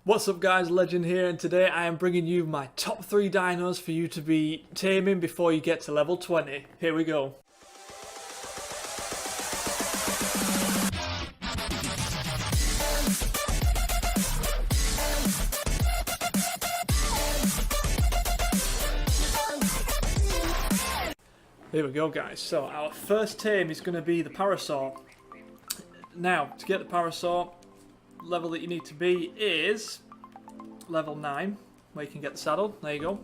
What's up guys, Legend here, and today I am bringing you my top 3 dinos for you to be taming before you get to level 20. Here we go. Here we go guys, so our first tame is going to be the Parasol. Now, to get the Parasol, level that you need to be is level 9, where you can get the saddle. There you go.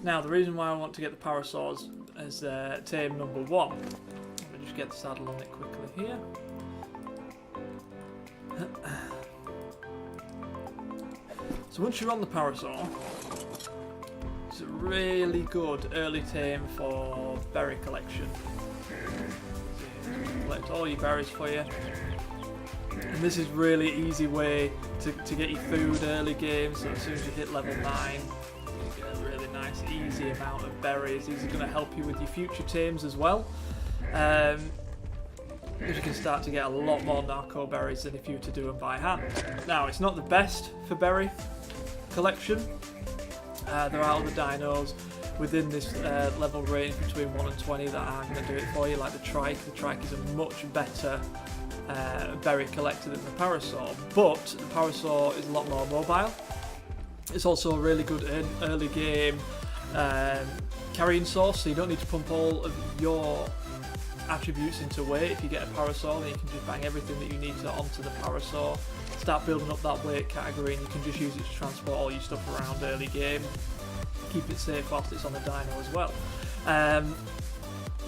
Now, the reason why I want to get the Parasol as tame number 1, let me just get the saddle on it quickly here. So once you're on the Parasol, it's a really good early tame for berry collection. Collect all your berries for you. And this is really easy way to get your food early game, so as soon as you hit level 9, you get a really nice easy amount of berries. These are going to help you with your future tames as well. Because you can start to get a lot more narco berries than if you were to do them by hand. Now, it's not the best for berry collection. There are other dinos within this level range between 1 and 20 that are going to do it for you, like the Trike. The Trike is a much better berry collector than the Parasol, but the Parasol is a lot more mobile. It's also a really good early game carrying source, so you don't need to pump all of your attributes into weight. If you get a Parasol, then you can just bang everything that you need to onto the Parasol, start building up that weight category, and you can just use it to transport all your stuff around early game. Keep it safe whilst it's on the dino as well.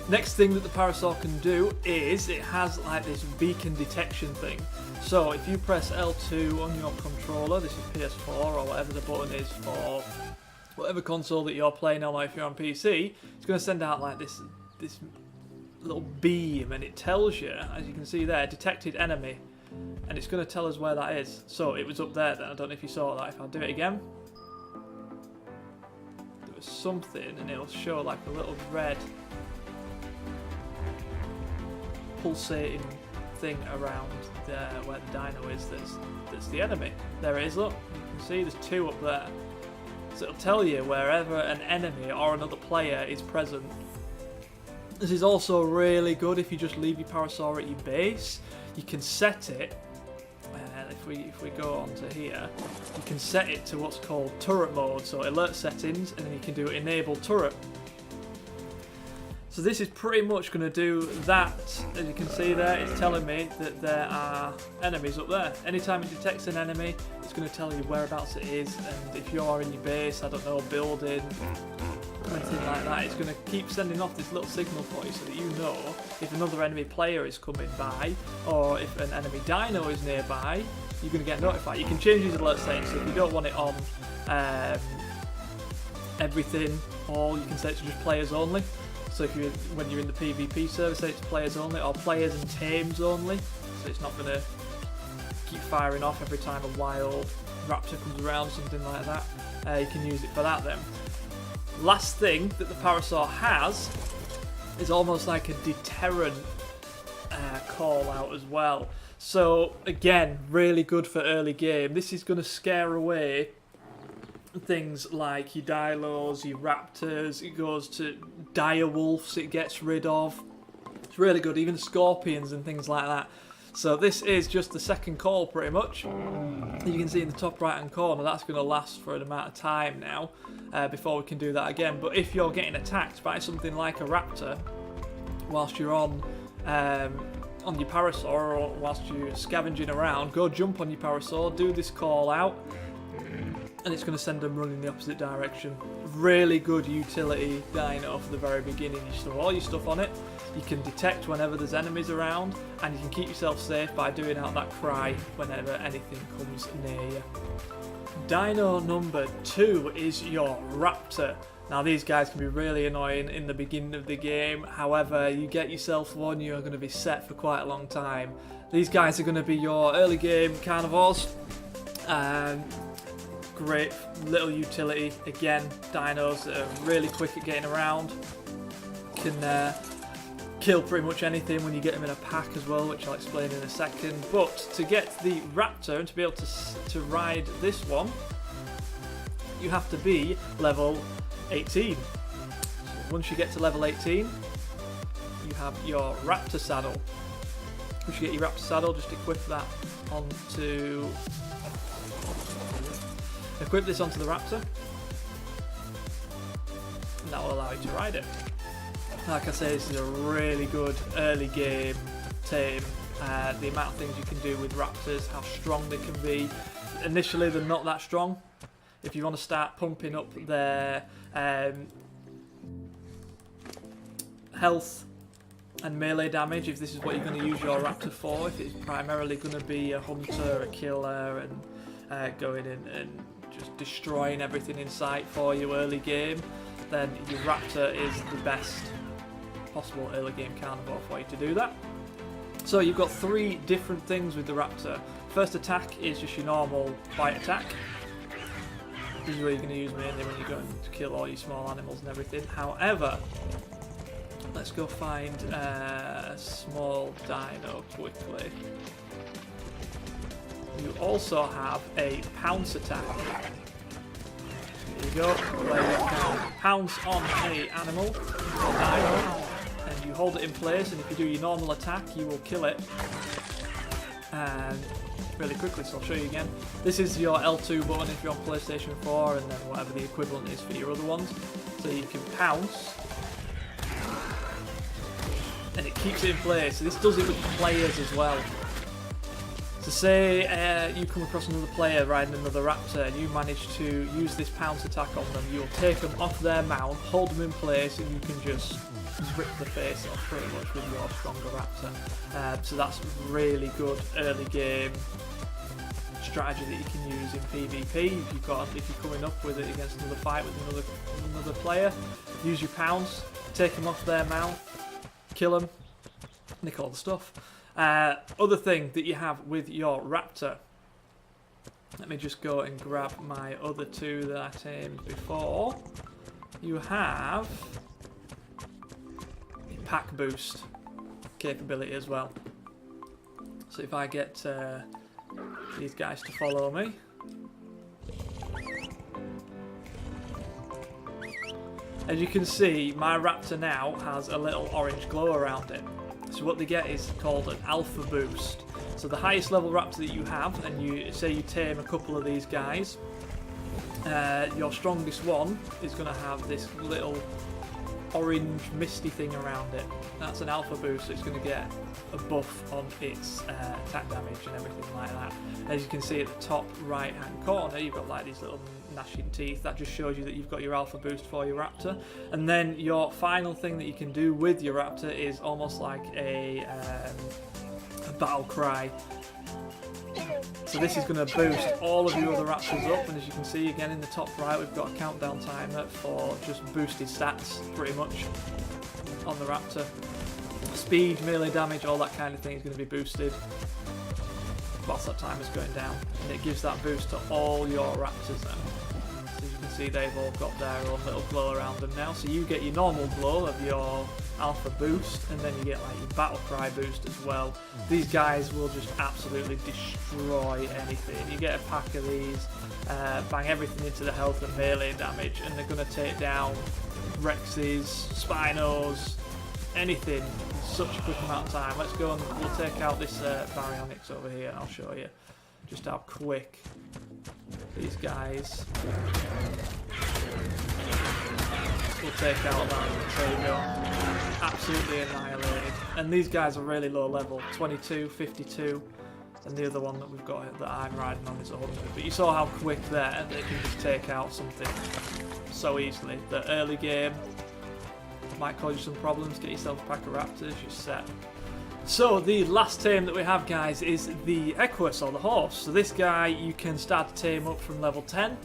Next thing that the Parasol can do is it has like this beacon detection thing. So if you press L2 on your controller, this is PS4 or whatever the button is for whatever console that you're playing on, or if you're on PC, it's going to send out like this little beam, and it tells you, as you can see there, detected enemy, and it's going to tell us where that is. So it was up there then, I don't know if you saw that. If I do it again, there was something, and it'll show like a little red pulsating thing around where the dino is. That's the enemy. There it is, look, you can see there's 2 up there. So it'll tell you wherever an enemy or another player is present. This is also really good if you just leave your Parasol at your base. You can set it, if we go on to here, you can set it to what's called turret mode, so alert settings, and then you can do enable turret. So this is pretty much going to do that. As you can see there, it's telling me that there are enemies up there. Anytime it detects an enemy, it's going to tell you whereabouts it is, and if you're in your base, I don't know, building, anything like that, it's going to keep sending off this little signal for you so that you know if another enemy player is coming by, or if an enemy dino is nearby, you're going to get notified. You can change these alert settings, so if you don't want it on everything, or you can set it to just players only. So if when you're in the PvP server, say it's players only, or players and tames only, so it's not going to keep firing off every time a wild raptor comes around, something like that. You can use it for that then. Last thing that the Parasol has is almost like a deterrent call out as well. So again, really good for early game. This is going to scare away things like your dinos, your raptors. It goes to dire wolves, it gets rid of. It's really good, even scorpions and things like that. So this is just the second call pretty much. You can see in the top right hand corner, that's going to last for an amount of time now before we can do that again. But if you're getting attacked by something like a raptor whilst you're on your Parasol, or whilst you're scavenging around, go jump on your Parasol, do this call out, and it's going to send them running the opposite direction. Really good utility dino for the very beginning. You store all your stuff on it, you can detect whenever there's enemies around, and you can keep yourself safe by doing out that cry whenever anything comes near you. Dino number 2 is your Raptor. Now these guys can be really annoying in the beginning of the game, however you get yourself one, you're going to be set for quite a long time. These guys are going to be your early game carnivores. Great little utility. Again, dinos that are really quick at getting around, can kill pretty much anything when you get them in a pack as well, which I'll explain in a second. But to get the Raptor and to be able to ride this one, you have to be level 18. So once you get to level 18, you have your Raptor saddle. Once you get your Raptor saddle, just equip that onto... Equip this onto the Raptor, and that will allow you to ride it. Like I say, this is a really good early game tame. The amount of things you can do with Raptors, how strong they can be. Initially they're not that strong. If you want to start pumping up their health and melee damage, if this is what you're going to use your Raptor for, if it's primarily going to be a hunter, a killer, and going in and just destroying everything in sight for you early game, then your Raptor is the best possible early game carnivore for you to do that. So you've got 3 different things with the Raptor. First attack is just your normal bite attack. This is what you're going to use mainly when you're going to kill all your small animals and everything. However, let's go find a small dino quickly. You also have a pounce attack. There you go, where you can pounce on an animal or dino, and you hold it in place, and if you do your normal attack, you will kill it. And really quickly, so I'll show you again. This is your L2 button if you're on PlayStation 4, and then whatever the equivalent is for your other ones. So you can pounce, and it keeps it in place. So this does it with players as well. So say you come across another player riding another Raptor and you manage to use this pounce attack on them, you'll take them off their mount, hold them in place, and you can just rip the face off pretty much with your stronger Raptor. So that's really good early game strategy that you can use in PvP. If you're coming up with it against another fight with another player, use your pounce, take them off their mount, kill them, nick all the stuff. Other thing that you have with your Raptor, let me just go and grab my other 2 that I tamed before. You have a pack boost capability as well. So if I get these guys to follow me, as you can see, my Raptor now has a little orange glow around it. So what they get is called an alpha boost. So the highest level Raptor that you have, and you say you tame a couple of these guys, your strongest one is going to have this little orange misty thing around it. That's an alpha boost, so it's going to get a buff on its attack damage and everything like that. As you can see at the top right hand corner, you've got like these little gnashing teeth. That just shows you that you've got your alpha boost for your Raptor. And then your final thing that you can do with your Raptor is almost like a battle cry. So this is going to boost all of your other Raptors up, and as you can see again in the top right, we've got a countdown timer for just boosted stats pretty much on the Raptor. Speed, melee damage, all that kind of thing is going to be boosted whilst that timer's going down, and it gives that boost to all your Raptors then. So as you can see, they've all got their own little glow around them now. So you get your normal glow of your alpha boost, and then you get like your battle cry boost as well. These guys will just absolutely destroy anything. You get a pack of these, bang everything into the health and melee damage, and they're going to take down Rexes, Spinos, anything in such a quick amount of time. Let's go and we'll take out this Baryonyx over here, and I'll show you just how quick these guys will take out that. There you go. Absolutely annihilated. And these guys are really low level, 22, 52, and the other one that we've got that I'm riding on is 100. But you saw how quick they can just take out something so easily. The early game might cause you some problems. Get yourself a pack of Raptors, you're set. So the last tame that we have, guys, is the Equus, or the horse. So this guy you can start to tame up from level 10.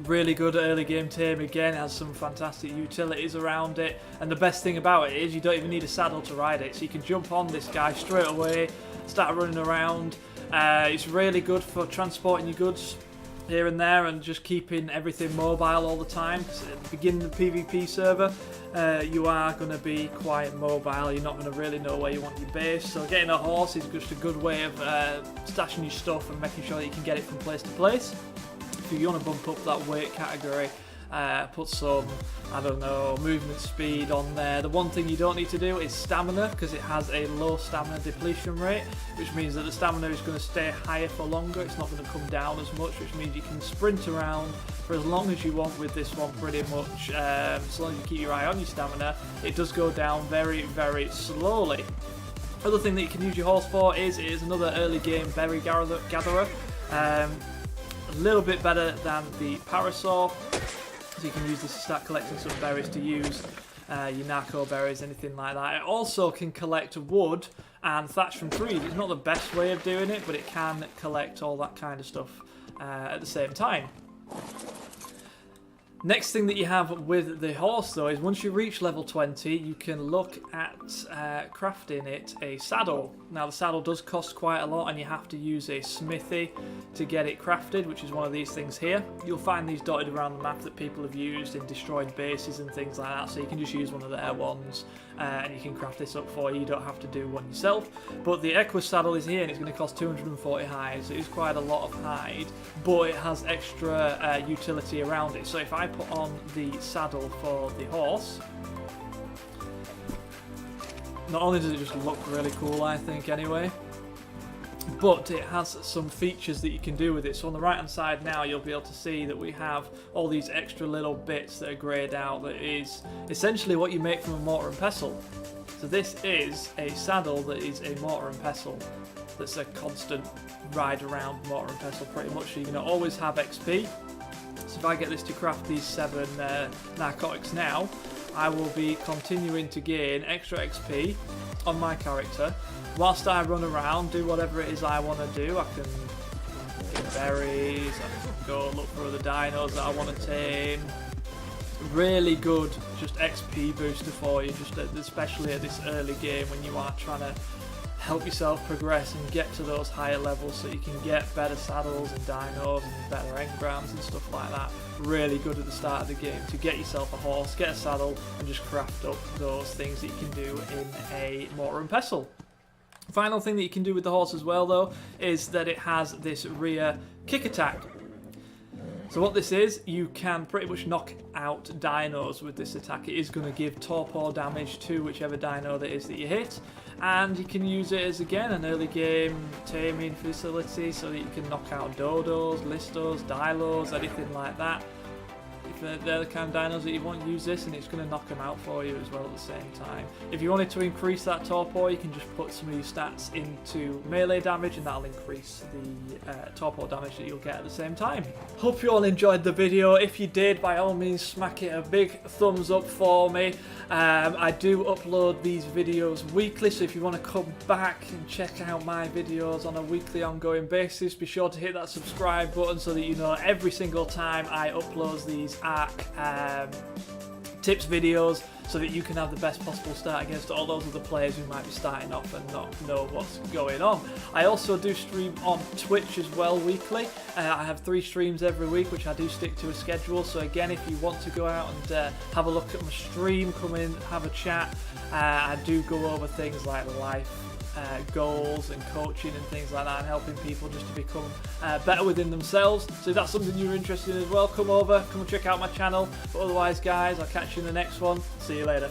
Really good early game tame, again, has some fantastic utilities around it, and the best thing about it is you don't even need a saddle to ride it, so you can jump on this guy straight away, start running around. It's really good for transporting your goods here and there, and just keeping everything mobile all the time, because at the beginning of the PvP server you are going to be quite mobile. You're not going to really know where you want your base, so getting a horse is just a good way of stashing your stuff and making sure that you can get it from place to place. If you want to bump up that weight category, put some, I don't know, movement speed on there. The one thing you don't need to do is stamina, because it has a low stamina depletion rate, which means that the stamina is going to stay higher for longer. It's not going to come down as much, which means you can sprint around for as long as you want with this one, pretty much. As long as you keep your eye on your stamina, it does go down very, very slowly. Other thing that you can use your horse for is it is another early game berry gatherer. A little bit better than the Parasol. So you can use this to start collecting some berries to use, your narco berries, anything like that. It also can collect wood and thatch from trees. It's not the best way of doing it, but it can collect all that kind of stuff at the same time. Next thing that you have with the horse though is once you reach level 20, you can look at crafting it a saddle. Now the saddle does cost quite a lot, and you have to use a smithy to get it crafted, which is one of these things here. You'll find these dotted around the map that people have used in destroyed bases and things like that, so you can just use one of their ones and you can craft this up for you. You don't have to do one yourself. But the Equus saddle is here, and it's going to cost 240 hide, so it is quite a lot of hide, but it has extra utility around it. So if I put on the saddle for the horse, not only does it just look really cool, I think anyway, but it has some features that you can do with it. So on the right hand side now, you'll be able to see that we have all these extra little bits that are greyed out. That is essentially what you make from a mortar and pestle. So this is a saddle that is a mortar and pestle. That's a constant ride around mortar and pestle pretty much. So you're going to always have XP. So if I get this to craft these 7 narcotics now, I will be continuing to gain extra XP on my character whilst I run around, do whatever it is I want to do. I can get berries, I can go look for other dinos that I want to tame. Really good just XP booster for you, just especially at this early game when you are trying to help yourself progress and get to those higher levels, so you can get better saddles and dinos and better engrams and stuff like that. Really good at the start of the game to get yourself a horse, get a saddle, and just craft up those things that you can do in a mortar and pestle. Final thing that you can do with the horse as well though is that it has this rear kick attack. So what this is, you can pretty much knock out dinos with this attack. It is going to give torpor damage to whichever dino that is that you hit, and you can use it as, again, an early game taming facility, so that you can knock out dodos, listos, dilos, anything like that. If they're the kind of dinos that you want, use this and it's going to knock them out for you as well at the same time. If you wanted to increase that torpor, you can just put some of your stats into melee damage and that'll increase the torpor damage that you'll get at the same time. Hope you all enjoyed the video. If you did, by all means smack it a big thumbs up for me. I do upload these videos weekly, so if you want to come back and check out my videos on a weekly ongoing basis, be sure to hit that subscribe button so that you know every single time I upload these ARC tips videos, so that you can have the best possible start against all those other players who might be starting off and not know what's going on. I also do stream on Twitch as well weekly. I have 3 streams every week, which I do stick to a schedule. So again, if you want to go out and have a look at my stream, come in, have a chat. I do go over things like life goals and coaching and things like that, and helping people just to become better within themselves. So if that's something you're interested in as well, come over, come and check out my channel. But otherwise guys, I'll catch you in the next one. See you later.